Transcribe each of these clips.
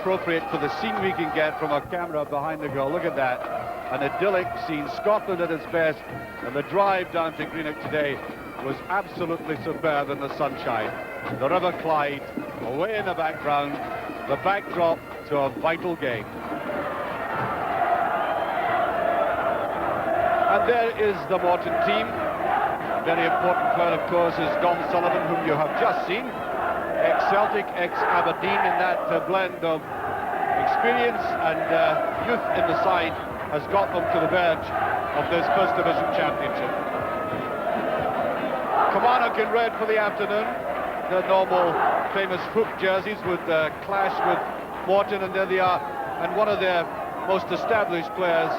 appropriate for the scene we can get from our camera behind the goal. Look at that. An idyllic scene, Scotland at its best, and the drive down to Greenock today was absolutely superb in the sunshine. The River Clyde away in the background, the backdrop to a vital game. And there is the Morton team. Very important player, of course, is Dom Sullivan, whom you have just seen. Ex-Celtic, ex-Aberdeen, in that blend of experience and youth in the side has got them to the verge of this First Division Championship. Kilmarnock in red for the afternoon. Their normal famous hoop jerseys would clash with Morton, and there they are. And one of their most established players,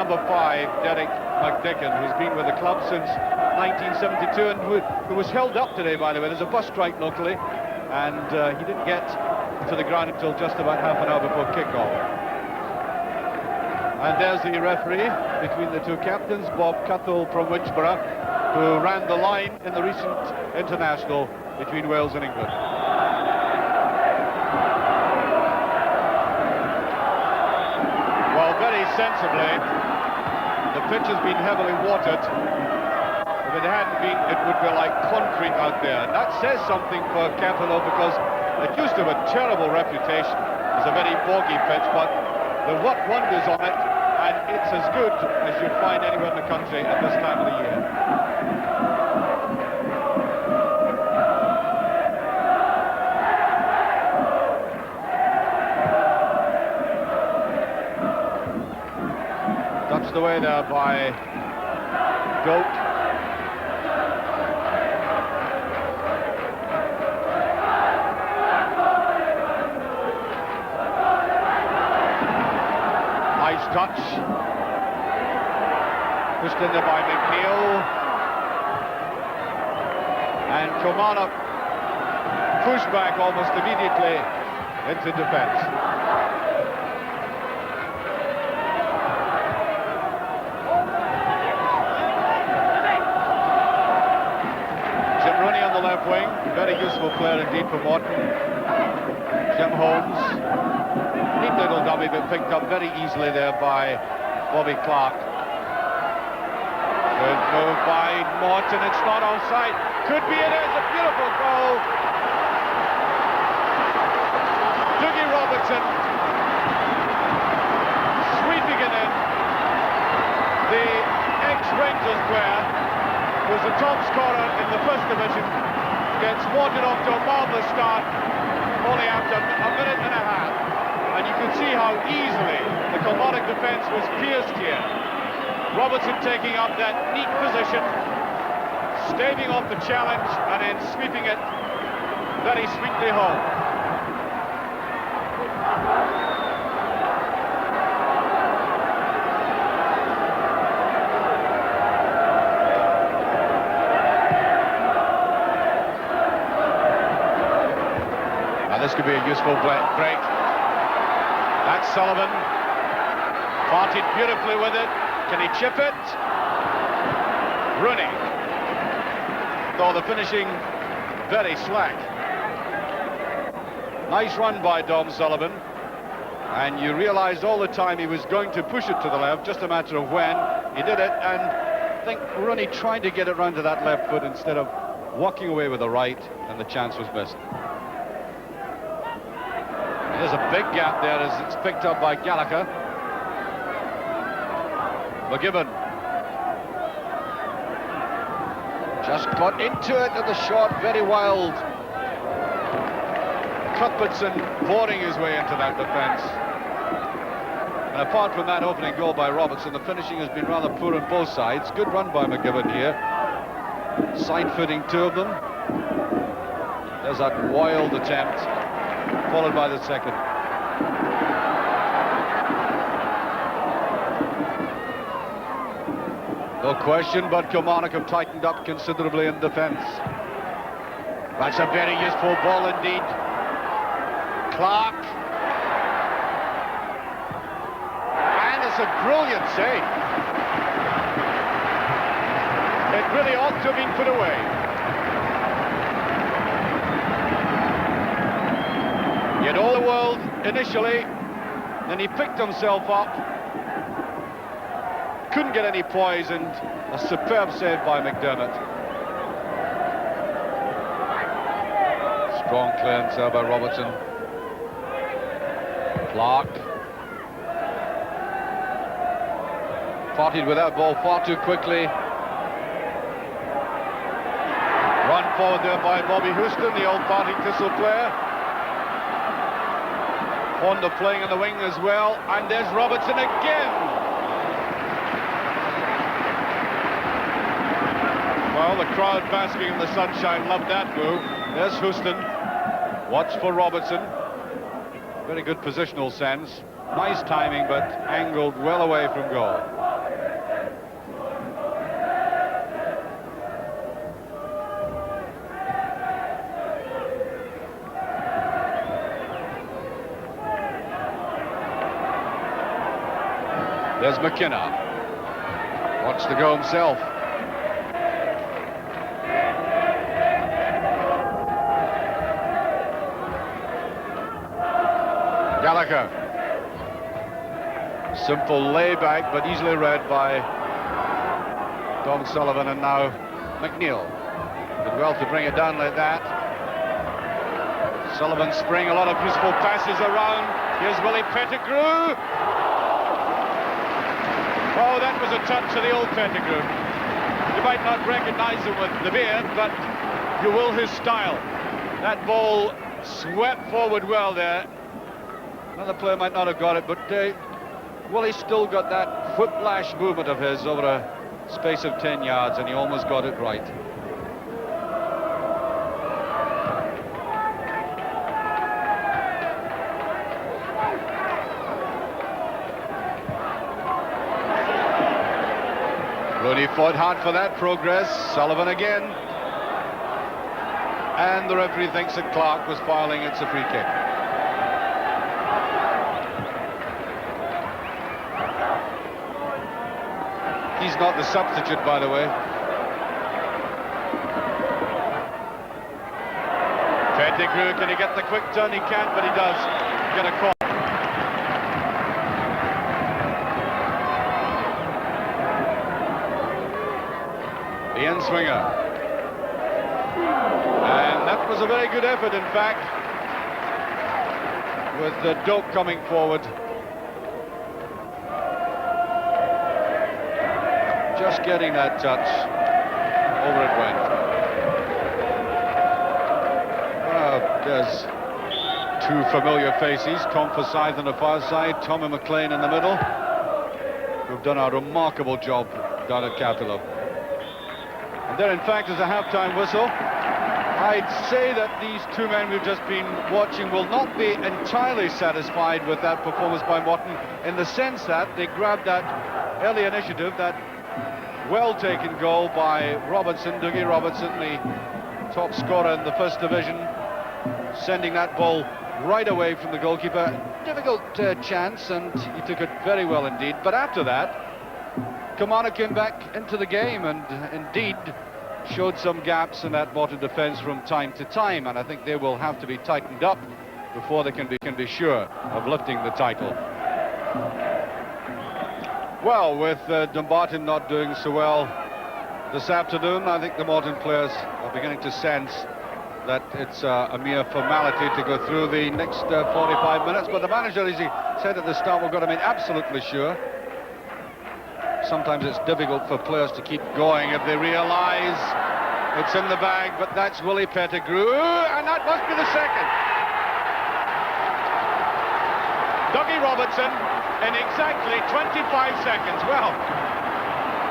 number 5, Derek McDicken, who's been with the club since 1972 and who was held up today, by the way. There's a bus strike locally, and he didn't get to the ground until just about half an hour before kick-off. And there's the referee between the two captains, Bob Cuttle from Winchborough, who ran the line in the recent international between Wales and England. Well, very sensibly, the pitch has been heavily watered. If it hadn't been, it would be like concrete out there. That says something for Campbell, because it used to have a terrible reputation as a very boggy pitch, but they've worked wonders on it, and it's as good as you'd find anywhere in the country at this time of the year. Touched away there by Goat. Nice touch. Pushed in there by McNeil. And Kilmarnock pushed back almost immediately into defence. Jim Rooney on the left wing. Very useful player indeed for Morton. Jim Holmes. Neat little dummy, but picked up very easily there by Bobby Clark. Good move by Morton. It's not onside. Could be it is. A beautiful goal. Dougie Robertson sweeping it in. The ex-Rangers player, who's the top scorer in the First Division, gets Morton off to a marvellous start only after a minute and a half. And you can see how easily the Kilmarnock defence was pierced here. Robertson taking up that neat position, staving off the challenge, and then sweeping it very sweetly home. Now this could be a useful break. That's Sullivan. Parted beautifully with it. Can he chip it? Rooney. Though the finishing very slack. Nice run by Dom Sullivan. And you realised all the time he was going to push it to the left, just a matter of when. He did it, and I think Rooney tried to get it round to that left foot instead of walking away with the right, and the chance was missed. There's a big gap there as it's picked up by Gallacher. McGivern just got into it at the shot, very wild. Cuthbertson boring his way into that defence. And apart from that opening goal by Robertson, the finishing has been rather poor on both sides. Good run by McGivern here. Side-footing two of them. There's that wild attempt, followed by the second. No question, but Kilmarnock have tightened up considerably in defence. That's a very useful ball indeed. Clark. And it's a brilliant save. It really ought to have been put away. Yet all the world initially, then he picked himself up, couldn't get any poise, and a superb save by McDermott. Strong clearance there by Robertson. Clark. Partied with that ball far too quickly. Run forward there by Bobby Houston, the old Partick Thistle player. Fond of playing in the wing as well. And there's Robertson again. Well, the crowd basking in the sunshine loved that move. There's Houston. Watch for Robertson. Very good positional sense. Nice timing, but angled well away from goal. There's McKinna. Wants to go himself. Gallacher. Simple layback, but easily read by Don Sullivan, and now McNeil. Did well to bring it down like that. Sullivan spring, a lot of useful passes around. Here's Willie Pettigrew. Oh, that was a touch of the old Pettigrew. You might not recognize him with the beard, but you will his style. That ball swept forward well there. Another player might not have got it, but Willie still got that whiplash movement of his over a space of 10 yards, and he almost got it right. Rooney fought hard for that progress. Sullivan again. And the referee thinks that Clark was fouling. It's a free kick. He's not the substitute, by the way. Pettigrew, can he get the quick turn? He can't, but he does get a call. The end swinger. And that was a very good effort, in fact, with the Doak coming forward. Just getting that touch. Over it went. There's two familiar faces. Tom Forsyth on the far side, Tommy McLean in the middle, who've done a remarkable job down at Capello. And there, in fact, is a half-time whistle. I'd say that these two men we've just been watching will not be entirely satisfied with that performance by Morton, in the sense that they grabbed that early initiative, that well-taken goal by Robertson, Dougie Robertson, the top scorer in the First Division, sending that ball right away from the goalkeeper. Difficult chance, and he took it very well indeed. But after that, Kilmarnock came back into the game and indeed showed some gaps in that Morton defence from time to time, and I think they will have to be tightened up before they can be sure of lifting the title. Well, with Dumbarton not doing so well this afternoon, I think the Morton players are beginning to sense that it's a mere formality to go through the next 45 minutes. But the manager, as he said at the start, we've got to be absolutely sure. Sometimes it's difficult for players to keep going if they realise it's in the bag, but that's Willie Pettigrew, and that must be the second. Dougie Robertson in exactly 25 seconds. Well,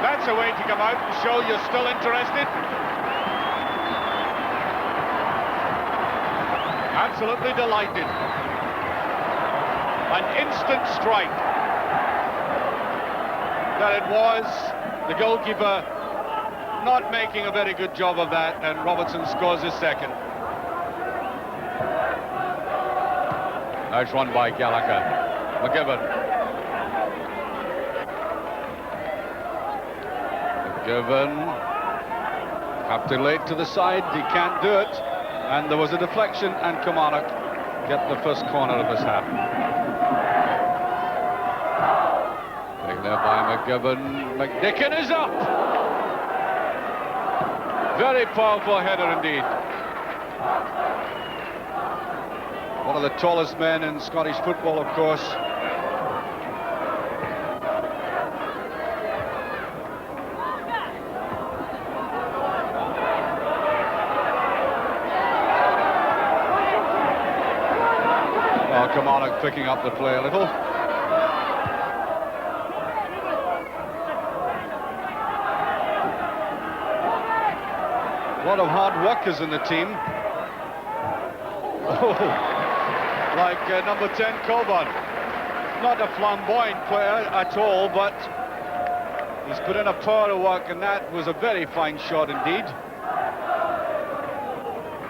that's a way to come out and show you're still interested. Absolutely delighted. An instant strike. That it was. The goalkeeper not making a very good job of that, and Robertson scores his second. Nice run by Gallacher. McGivern. Captain late to the side, he can't do it, and there was a deflection, and Kilmarnock get the first corner of this half. Taken there by McGivern. McDicken is up. Very powerful header indeed. One of the tallest men in Scottish football, of course. Well, Kilmarnock picking up the play a little. A lot of hard workers in the team. Oh, like number 10, Cockburn. Not a flamboyant player at all, but he's put in a power of work, and that was a very fine shot indeed.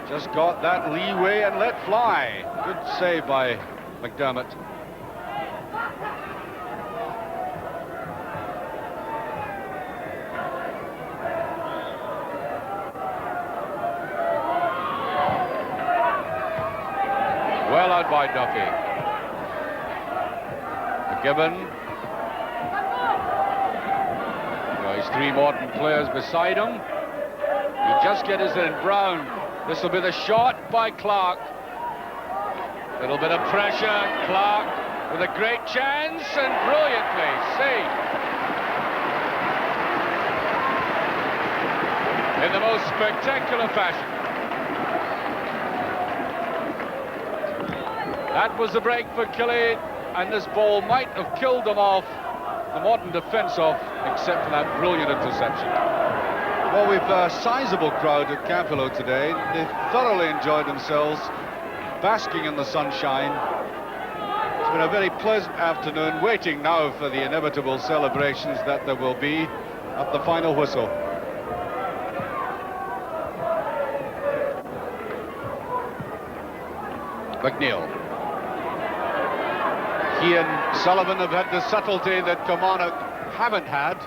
Just got that leeway and let fly. Good save by McDermott. Well out by Duffy. McGivern. Well, he's three Morton players beside him. He just gets it in. Brown. This will be the shot by Clark. Little bit of pressure. Clark with a great chance and brilliantly saved. In the most spectacular fashion. That was the break for Killie, and this ball might have killed them off, the Morton defence off, except for that brilliant interception. Well, we've a sizable crowd at Campbell today. They thoroughly enjoyed themselves, basking in the sunshine. It's been a very pleasant afternoon, waiting now for the inevitable celebrations that there will be at the final whistle. McNeil. He and Sullivan have had the subtlety that Kilmarnock haven't had.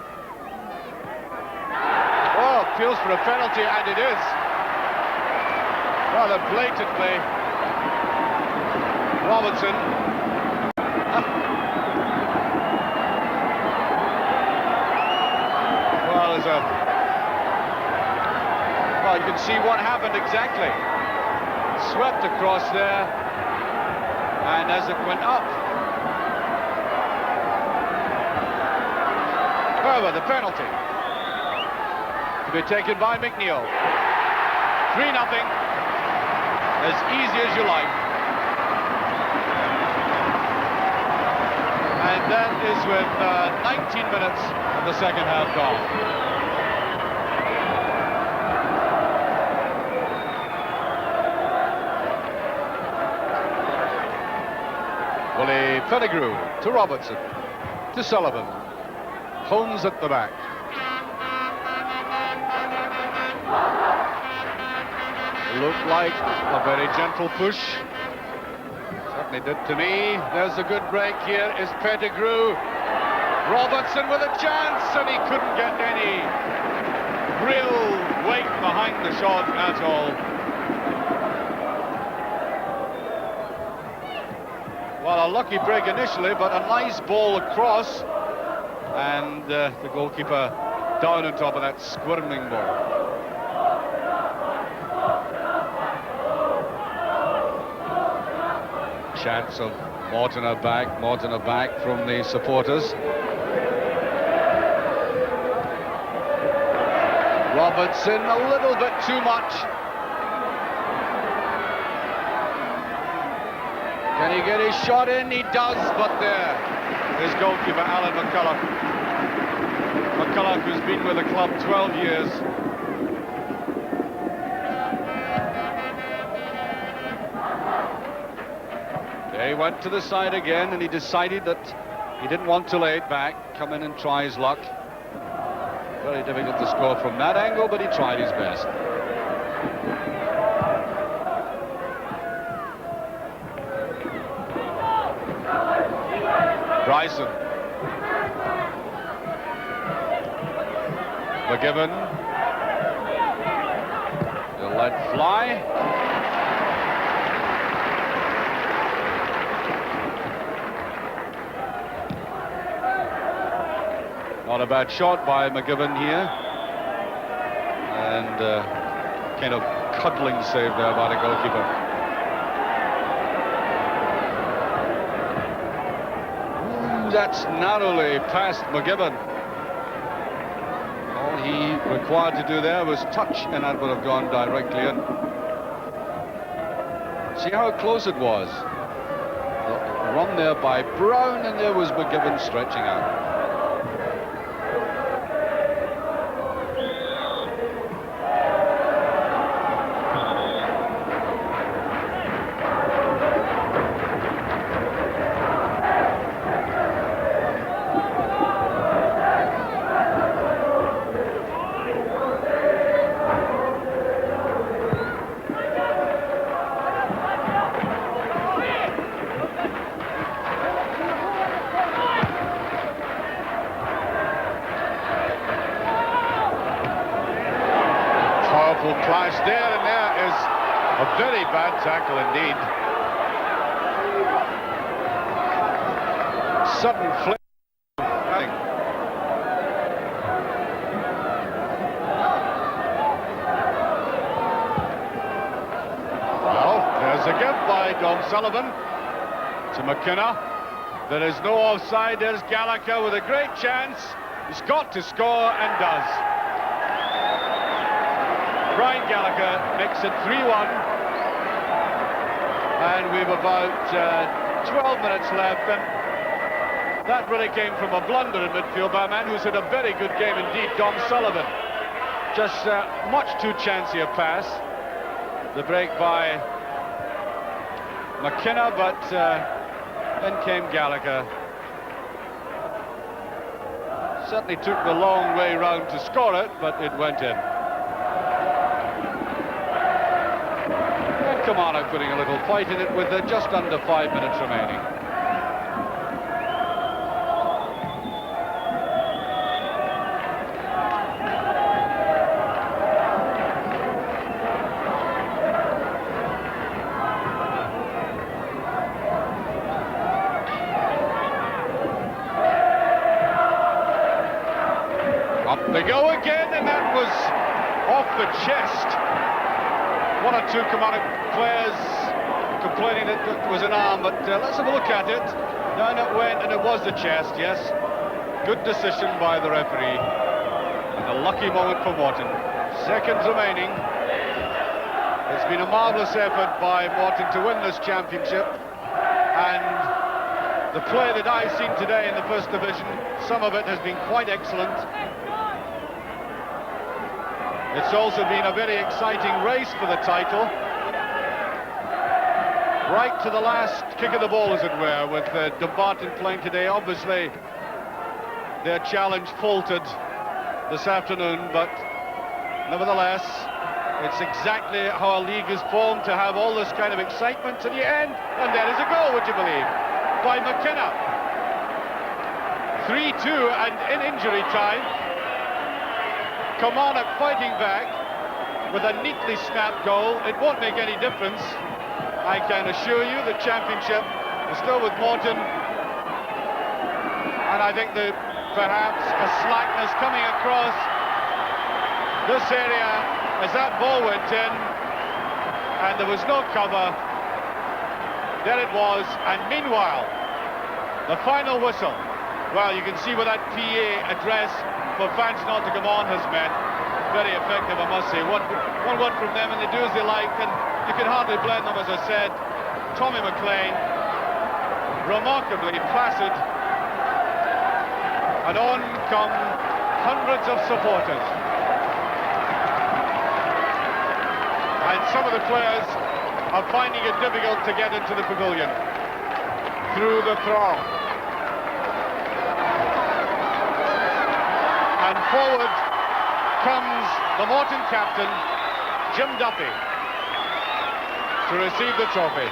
Oh, appeals for a penalty, and it is. Rather blatantly. Robertson. Well, there's a... Well, you can see what happened exactly. Swept across there, and as it went up. However, the penalty to be taken by McNeil. 3-0, as easy as you like. And that is with 19 minutes of the second half gone. Willie Pettigrew to Robertson, to Sullivan. Holmes at the back. Looked like a very gentle push. Certainly did to me. There's a good break here. Is Pettigrew. Robertson with a chance, and he couldn't get any real weight behind the shot at all. Well, a lucky break initially, but a nice ball across. And the goalkeeper down on top of that squirming ball. Chance of Morton are back from the supporters. Robertson a little bit too much. Can he get his shot in? He does, but there is goalkeeper Alan McCulloch. McCulloch, who's been with the club 12 years. He went to the side again, and he decided that he didn't want to lay it back, come in and try his luck. Very difficult to score from that angle, but he tried his best. Bryson. McGivern. He'll let fly. Not a bad shot by McGivern here. And kind of cuddling save there by the goalkeeper. Ooh, that's narrowly past McGivern. All he required to do there was touch, and that would have gone directly in. See how close it was. The run there by Brown, and there was McGivern stretching out. Clash there, and there is a very bad tackle indeed. Sudden flip. Well, there's a give by Dom Sullivan to McKinna. There is no offside. There's Gallacher with a great chance. He's got to score and does. Brian Gallacher makes it 3-1, and we've about 12 minutes left, and that really came from a blunder in midfield by a man who's had a very good game indeed, Dom Sullivan. Just much too chancy a pass. The break by McKinna, but then came Gallacher. Certainly took the long way round to score it, but it went in. Kilmarnock putting a little fight in it with just under 5 minutes remaining. Up they go again, and that was off the chest. One or two Kilmarnock players complaining that it was an arm, but let's have a look at it. Down it went, and it was the chest, yes. Good decision by the referee. And a lucky moment for Morton. Seconds remaining. It's been a marvellous effort by Morton to win this championship. And the play that I've seen today in the First Division, some of it has been quite excellent. It's also been a very exciting race for the title. Right to the last kick of the ball, as it were, with Dumbarton playing today. Obviously, their challenge faltered this afternoon, but nevertheless, it's exactly how a league is formed, to have all this kind of excitement to the end. And there is a goal, would you believe, by McKinna. 3-2, and in injury time. Kilmarnock fighting back with a neatly snapped goal. It won't make any difference, I can assure you. The championship is still with Morton, and I think that perhaps a slackness coming across this area as that ball went in, and there was no cover. There it was, and meanwhile, the final whistle. Well, you can see what that PA address for fans not to come on has meant. Very effective, I must say. One word from them, and they do as they like, and you can hardly blame them, as I said. Tommy McLean, remarkably placid, and on come hundreds of supporters. And some of the players are finding it difficult to get into the pavilion through the throng. And forward comes the Morton captain, Jim Duffy, to receive the trophy.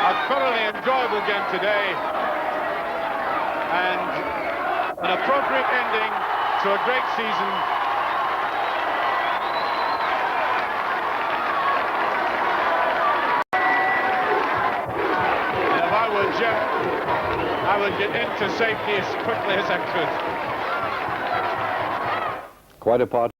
A thoroughly enjoyable game today, and an appropriate ending to a great season. And if I were Jim, I will get into safety as quickly as I could. Quite a part.